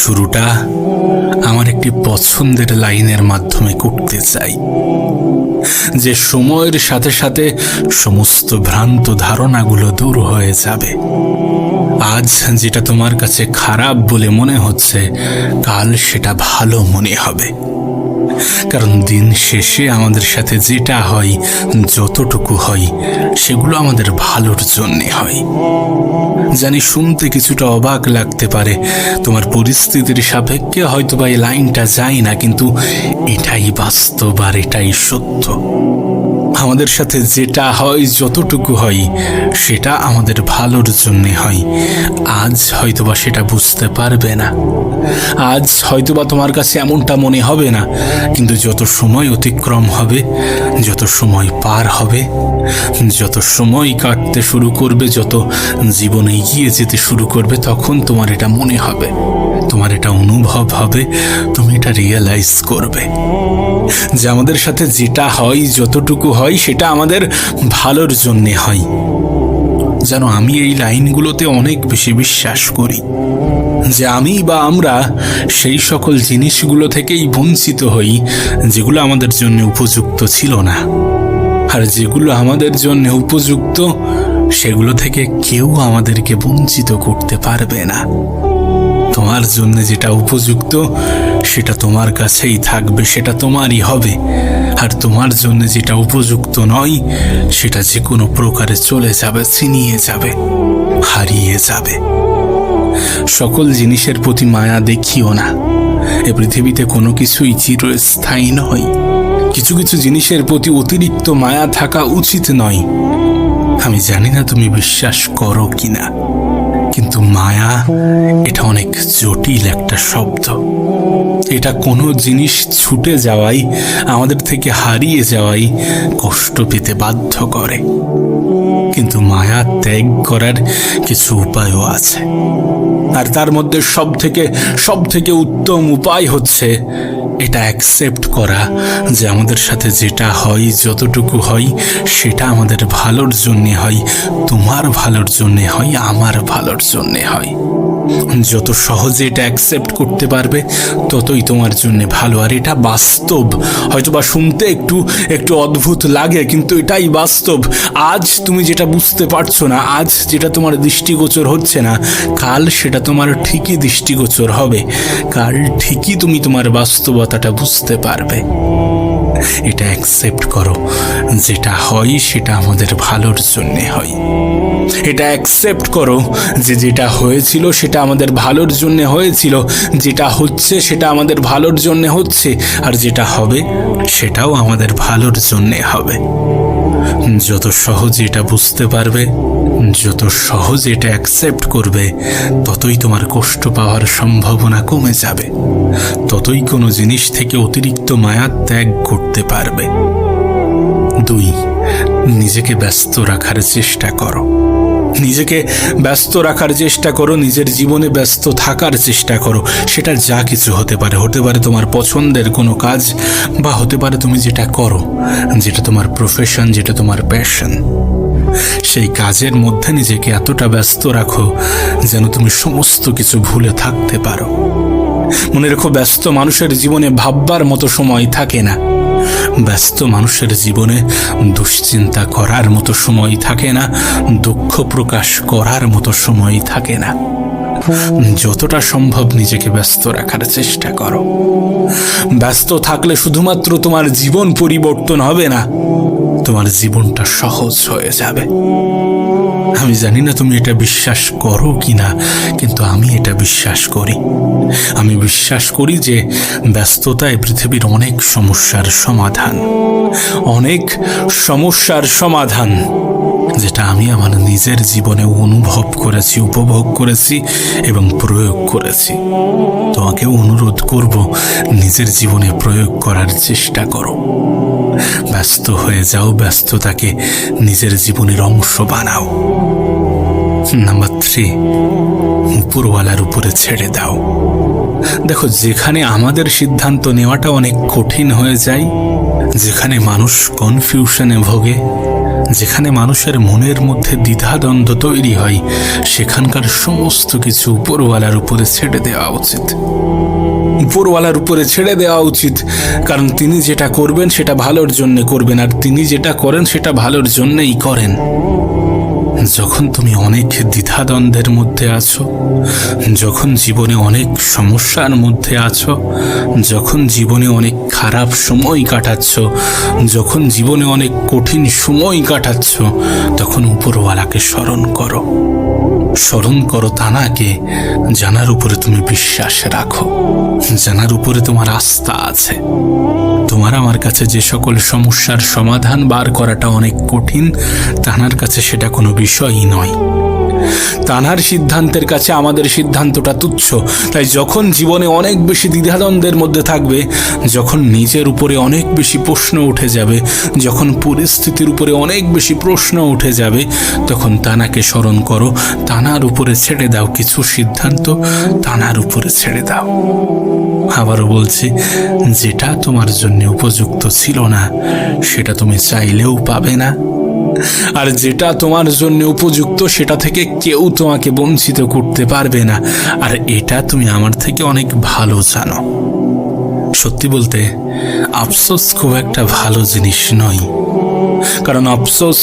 শুরুটা আমার একটি পছন্দের লাইনের মাধ্যমে করতে চাই, যে সময়ের সাথে সাথে সমস্ত ভ্রান্ত ধারণাগুলো দূর হয়ে যাবে। আজ যেটা তোমার কাছে খারাপ বলে মনে হচ্ছে, কাল সেটা ভালো মনে হবে। কারণ দিন শেষে আমাদের সাথে যেটা হয়, যতটুকু হয়, সেগুলো আমাদের ভালোর জন্যে হয়। জানি শুনতে কিছুটা অবাক লাগতে পারে, তোমার পরিস্থিতির সাপেক্ষে হয়তো বা এই লাইনটা যায় না, কিন্তু এটাই বাস্তব আর এটাই সত্য। আমাদের সাথে যেটা হয়, যতটুকু হয়, সেটা আমাদের ভালোর জন্যে হয়। আজ হয়তোবা সেটা বুঝতে পারবে না, আজ হয়তোবা তোমার কাছে এমনটা মনে হবে না, কিন্তু যত সময় অতিক্রম হবে, যত সময় পার হবে, যত সময় কাটতে শুরু করবে, যত জীবনে এগিয়ে যেতে শুরু করবে, তখন তোমার এটা মনে হবে, তোমার এটা অনুভব হবে, তুমি এটা রিয়েলাইজ করবে যে আমাদের সাথে যেটা হয়, যতটুকু হয়, সেটা আমাদের ভালোর জন্যে হয়। যেন আমি এই লাইনগুলোতে অনেক বেশি বিশ্বাস করি যে আমি বা আমরা সেই সকল জিনিসগুলো থেকেই বঞ্চিত হই যেগুলো আমাদের জন্য উপযুক্ত ছিল না, আর যেগুলো আমাদের জন্য উপযুক্ত সেগুলো থেকে কেউ আমাদেরকে বঞ্চিত করতে পারবে না। তোমার জন্য যেটা উপযুক্ত সেটা তোমার কাছেই থাকবে, সেটা তোমারই হবে। আর তোমার জন্য যেটা উপযুক্ত নয়, সেটা যে কোনো প্রকারে চলে যাবে, ছিনিয়ে যাবে, হারিয়ে যাবে। সকল জিনিসের প্রতি মায়া দেখিও না। এ পৃথিবীতে কোনো কিছুই চিরস্থায়ী নয়। কিছু কিছু জিনিসের প্রতি অতিরিক্ত মায়া থাকা উচিত নয়। আমি জানি না তুমি বিশ্বাস করো কিনা, কিন্তু মায়া এটা অনেক জটিল একটা শব্দ। এটা কোনো জিনিস ছুটে যাওয়াই, আমাদের থেকে হারিয়ে যাওয়াই কষ্ট পেতে বাধ্য করে। কিন্তু মায়া ত্যাগ করার কিছু উপায়ও আছে, আর তার মধ্যে সব থেকে উত্তম উপায় হচ্ছে এটা অ্যাকসেপ্ট করা যে আমাদের সাথে যেটা হয়, যতটুকু হয়, সেটা আমাদের ভালোর জন্যে হয়, তোমার ভালোর জন্যে হয়, আমার ভালোর জন্যে হয়। যত সহজে এটা অ্যাকসেপ্ট করতে পারবে, ততই তোমার জন্য ভালো। আর এটা বাস্তব। হয়তোবা শুনতে একটু অদ্ভুত লাগে, কিন্তু এটাই বাস্তব। আজ তুমি যেটা বুঝতে পারছো না, আজ যেটা তোমার দৃষ্টিগোচর হচ্ছে না, কাল সেটা তোমার ঠিকই দৃষ্টিগোচর হবে। কাল ঠিকই তুমি তোমার বাস্তবতাটা বুঝতে পারবে। এটা অ্যাকসেপ্ট করো, যেটা হয় সেটা আমাদের ভালোর জন্যে হয়। এটা অ্যাকসেপ্ট করো যে যেটা হয়েছিল সেটা আমাদের ভালোর জন্য হয়েছিল, যেটা হচ্ছে সেটা আমাদের ভালোর জন্য হচ্ছে, আর যেটা হবে সেটাও আমাদের ভালোর জন্য হবে। যত সহজে এটা বুঝতে পারবে, যত সহজে এটা অ্যাকসেপ্ট করবে, ততই তোমার কষ্ট পাওয়ার সম্ভাবনা কমে যাবে, ততই কোনো জিনিস থেকে অতিরিক্ত মায়া ত্যাগ করতে পারবে। 2, নিজেকে ব্যস্ত রাখার চেষ্টা করো। নিজেকে ব্যস্ত রাখার চেষ্টা করো, নিজের জীবনে ব্যস্ত থাকার চেষ্টা করো। সেটা যা কিছু হতে পারে তোমার পছন্দের কোনো কাজ, বা হতে পারে তুমি যেটা করো, যেটা তোমার প্রফেশন, যেটা তোমার প্যাশন। সেই কাজের মধ্যে নিজেকে এতটা ব্যস্ত রাখো যেন তুমি সমস্ত কিছু ভুলে থাকতে পারো। মনে রেখো, ব্যস্ত মানুষের জীবনে ভাববার মতো সময় থাকে না। ব্যস্ত মানুষের জীবনে দুশ্চিন্তা করার মতো সময় থাকে না, দুঃখ প্রকাশ করার মতো সময় থাকে না। যতটা সম্ভব নিজেকে ব্যস্ত রাখার চেষ্টা করো। ব্যস্ত থাকলে শুধুমাত্র তোমার জীবন পরিবর্তন হবে না, তোমার জীবনটা সহজ হয়ে যাবে। আমি জানি না তুমি এটা বিশ্বাস করো কিনা, কিন্তু আমি এটা বিশ্বাস করি। আমি বিশ্বাস করি যে ব্যস্ততায় পৃথিবীর অনেক সমস্যার সমাধান, যেটা আমি আমার নিজের জীবনে অনুভব করেছি, উপভোগ করেছি এবং প্রয়োগ করেছি। তোমাকেও অনুরোধ করব, নিজের জীবনে প্রয়োগ করার চেষ্টা করো। ব্যস্ত হয়ে যাও, ব্যস্ততাকে নিজের জীবনের অংশ বানাও। নাম্বার 3, উপরওয়ালার উপরে ছেড়ে দাও। দেখো, যেখানে আমাদের সিদ্ধান্ত নেওয়াটা অনেক কঠিন হয়ে যায়, যেখানে মানুষ কনফিউশনে ভোগে, যেখানে মানুষের মনের মধ্যে দ্বিধাদ্বন্দ্ব তৈরি হয়, সেখানকার সমস্ত কিছু উপরওয়ালার উপরে ছেড়ে দেওয়া উচিত। উপরওয়ালার উপরে ছেড়ে দেওয়া উচিত, কারণ তিনি যেটা করবেন সেটা ভালোর জন্য করবেন, আর তিনি যেটা করেন সেটা ভালোর জন্যই করেন। যখন তুমি অনেক দ্বিধাদ্বন্দ্বের মধ্যে আছো, যখন জীবনে অনেক সমস্যার মধ্যে আছো, যখন জীবনে অনেক খারাপ সময় কাটাচ্ছ, যখন জীবনে অনেক কঠিন সময় কাটাচ্ছ, তখন উপরওয়ালাকে স্মরণ করো। স্মরণ করো তানাকে, জানার উপরে তুমি বিশ্বাস রাখো, জানার উপরে তোমার আস্থা আছে। তোমার আমার কাছে যে সকল সমস্যার সমাধান বার করাটা অনেক কঠিন, তানার কাছে সেটা কোনো বিষয়ই নয়। তানার সিদ্ধান্তের কাছে আমাদের সিদ্ধান্তটা তুচ্ছ। তাই যখন জীবনে অনেক বেশি দ্বিধাদ্বন্দ্বের মধ্যে থাকবে, যখন নিজের উপরে অনেক বেশি প্রশ্ন উঠে যাবে, যখন পরিস্থিতির উপরে অনেক বেশি প্রশ্ন উঠে যাবে, তখন তানাকে স্মরণ করো, তানার উপরে ছেড়ে দাও কিছু সিদ্ধান্ত, তানার উপরে ছেড়ে দাও। আবারও বলছি, যেটা তোমার জন্য উপযুক্ত ছিল না, সেটা তুমি চাইলেও পাবে না, আর যেটা তোমার জন্য উপযুক্ত সেটা থেকে কেউ তোমাকে বঞ্চিত করতে পারবে না। আর এটা তুমি আমার থেকে অনেক ভালো জানো। সত্যি বলতে আফসোস খুব একটা ভালো জিনিস নয়, কারণ আফসোস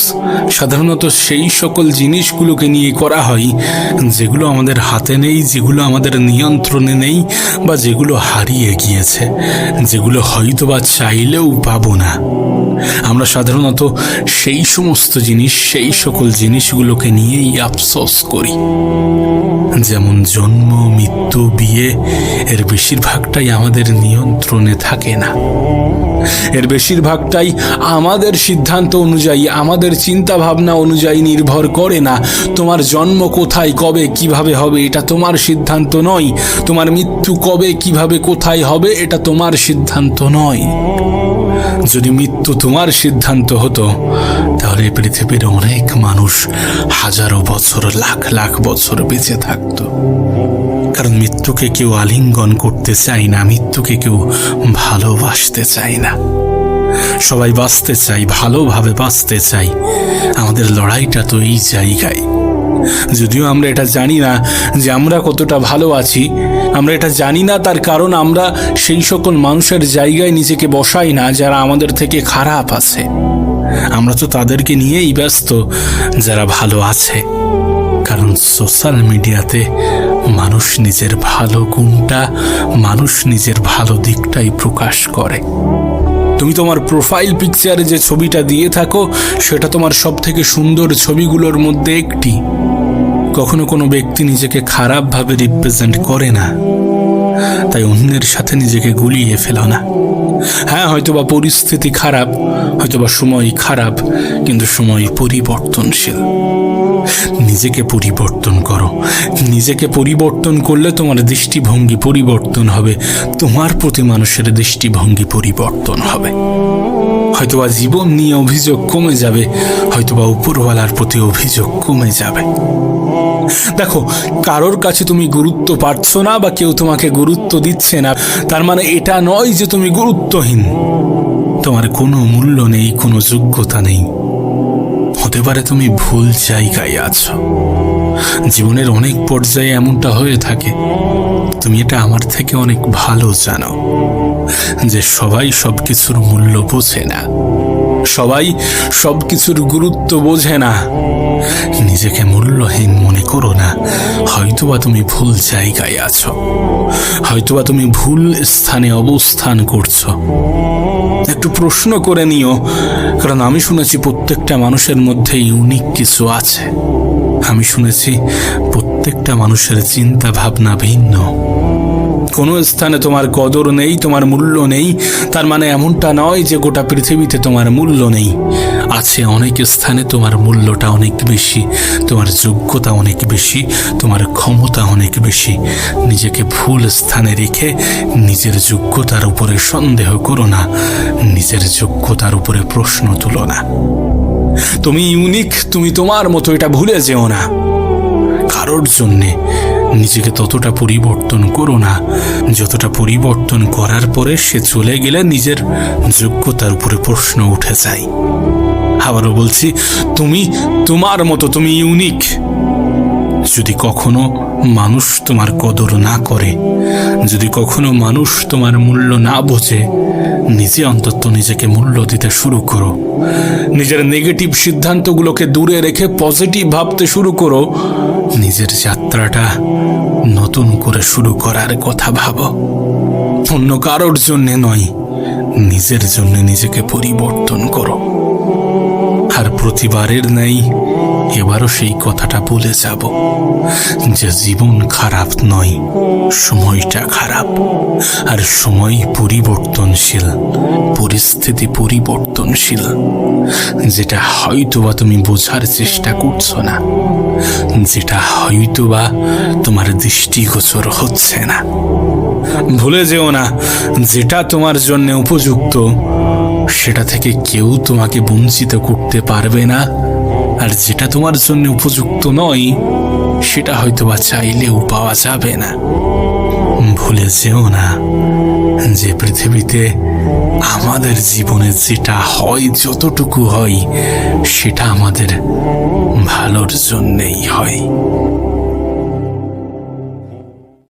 সাধারণত সেই সকল জিনিসগুলোকে নিয়ে করা হয় যেগুলো আমাদের হাতে নেই, যেগুলো আমাদের নিয়ন্ত্রণে নেই, বা যেগুলো হারিয়ে গিয়েছে, যেগুলো হয়তো বা চাইলেও পাবো না। আমরা সাধারণত সেই সমস্ত জিনিস, সেই সকল জিনিসগুলোকে নিয়েই আফসোস করি। যেমন জন্ম, মৃত্যু, বিয়ে, এর বেশিরভাগটাই আমাদের নিয়ন্ত্রণে থাকে না। এর বেশিরভাগটাই আমাদের সিদ্ধান্ত অনুযায়ী, আমাদের চিন্তা ভাবনা অনুযায়ী নির্ভর করে না। তোমার জন্ম কোথায়, কবে, কিভাবে হবে, এটা তোমার সিদ্ধান্ত নয়। তোমার মৃত্যু কবে, কিভাবে, কোথায় হবে, এটা তোমার সিদ্ধান্ত নয়। যদি মৃত্যু তোমার সিদ্ধান্ত হতো, তাহলে পৃথিবীর অনেক মানুষ হাজারো বছর, লাখ লাখ বছর বেঁচে থাকত। কারণ মৃত্যুকে কেউ আলিঙ্গন করতে চায় না, মৃত্যুকে কেউ ভালোবাসতে চায় না। সবাই বাঁচতে চাই, ভালোভাবে বাঁচতে চাই। আমাদের লড়াইটা তো এই জায়গায়। যদিও আমরা এটা জানি না যে আমরা কতটা ভালো আছি, আমরা এটা জানি না, তার কারণ আমরা সেই সকল মানুষের জায়গায় নিজেকে বসাই না যারা আমাদের থেকে খারাপ আছে। আমরা তো তাদেরকে নিয়েই ব্যস্ত যারা ভালো আছে। কারণ সোশ্যাল মিডিয়াতে মানুষ নিজের ভালো গুণটা, মানুষ নিজের ভালো দিকটাই প্রকাশ করে। তুমি তোমার প্রোফাইল পিকচারে যে ছবিটা দিয়ে থাকো, সেটা তোমার সব থেকে সুন্দর ছবিগুলোর মধ্যে একটি। কখনো কোনো ব্যক্তি নিজেকে খারাপভাবে রিপ্রেজেন্ট করে না, তাই অন্যের সাথে নিজেকে গুলিয়ে ফেলো না। হ্যাঁ, হয়তোবা পরিস্থিতি খারাপ, হয়তোবা সময় খারাপ, কিন্তু সময় পরিবর্তনশীল। নিজেকে পরিবর্তন করো। নিজেকে পরিবর্তন করলে তোমার দৃষ্টিভঙ্গি পরিবর্তন হবে, তোমার প্রতি মানুষের দৃষ্টিভঙ্গি পরিবর্তন হবে। হয়তোবা জীবন নিয়ে অভিযোগ কমে যাবে, হয়তোবা উপরওয়ালার প্রতি অভিযোগ কমে যাবে। দেখো, কারোর কাছে তুমি গুরুত্ব পাচ্ছ না বা কেউ তোমাকে গুরুত্ব দিচ্ছে না, তার মানে এটা নয় যে তুমি গুরুত্বহীন। তোমার কোনো মূল্য নেই, কোনো যোগ্যতা নেই। হতে পারে তুমি ভুল জায়গায় আছো। জীবনের অনেক পর্যায়ে এমনটা হয়ে থাকে। তুমি এটা আমার থেকে অনেক ভালো জানো যে সবাই সবকিছুর মূল্য বোঝে না, সবাই সবকিছুর গুরুত্ব বোঝে না। নিজেকে মূল্যহীন মনে করো না। হয়তোবা তুমি ভুল জায়গায় আছো, হয়তোবা তুমি ভুল স্থানে অবস্থান করছো। একটু প্রশ্ন করে নিও, কারণ আমি শুনেছি প্রত্যেকটা মানুষের মধ্যে ইউনিক কিছু আছে। আমি শুনেছি প্রত্যেকটা মানুষের চিন্তা ভাবনা ভিন্ন। কোনো স্থানে তোমার কদর নেই, তোমার মূল্য নেই, তার মানে এমনটা নয় যে গোটা পৃথিবীতে তোমার মূল্য নেই। আছে অনেক স্থানে তোমার মূল্যটা অনেক বেশি, তোমার যোগ্যতা অনেক বেশি, তোমার ক্ষমতা অনেক বেশি। নিজেকে ভুল স্থানে রেখে নিজের যোগ্যতার উপরে সন্দেহ করো না, নিজের যোগ্যতার উপরে প্রশ্ন তুলো না। তুমি ইউনিক, তুমি তোমার মতো, এটা ভুলে যেও না। কারোর জন্যে নিজেকে ততটা পরিবর্তন করো না যতটা পরিবর্তন করার পরে সে চলে গেলে নিজের যোগ্যতার উপরে প্রশ্ন উঠে যায়। আবারও বলছি, তুমি তোমার মতো, তুমি ইউনিক। যদি কখনো মানুষ তোমার কদর না করে, যদি কখনো মানুষ তোমার মূল্য না বোঝে, নিজে অন্তত নিজেকে মূল্য দিতে শুরু করো। নিজের নেগেটিভ সিদ্ধান্তগুলোকে দূরে রেখে পজিটিভ ভাবতে শুরু করো। নিজের যাত্রাটা নতুন করে শুরু করার কথা ভাবো। অন্য কারোর জন্য নয়, নিজের জন্য নিজেকে পরিবর্তন করো। আর প্রতিবারের ন্যায় এবারও সেই কথাটা বলে যাব যে জীবন খারাপ নয়, সময়টা খারাপ। আর সময় পরিবর্তনশীল, পরিস্থিতি পরিবর্তনশীল। যেটা হয়তোবা তুমি বোঝার চেষ্টা করছো না, যেটা হয়তোবা তোমার দৃষ্টিগোচর হচ্ছে না। ভুলে যেও না, যেটা তোমার জন্য উপযুক্ত সেটা থেকে কেউ তোমাকে বঞ্চিত করতে পারবে না। আর যেটা তোমার জন্য উপযুক্ত নয়, সেটা হয়তোবা চাইলেও পাওয়া যাবে না। ভুলে যেও না যে পৃথিবীতে আমাদের জীবনে যেটা হয়, যতটুকু হয়, সেটা আমাদের ভালোর জন্যেই হয়।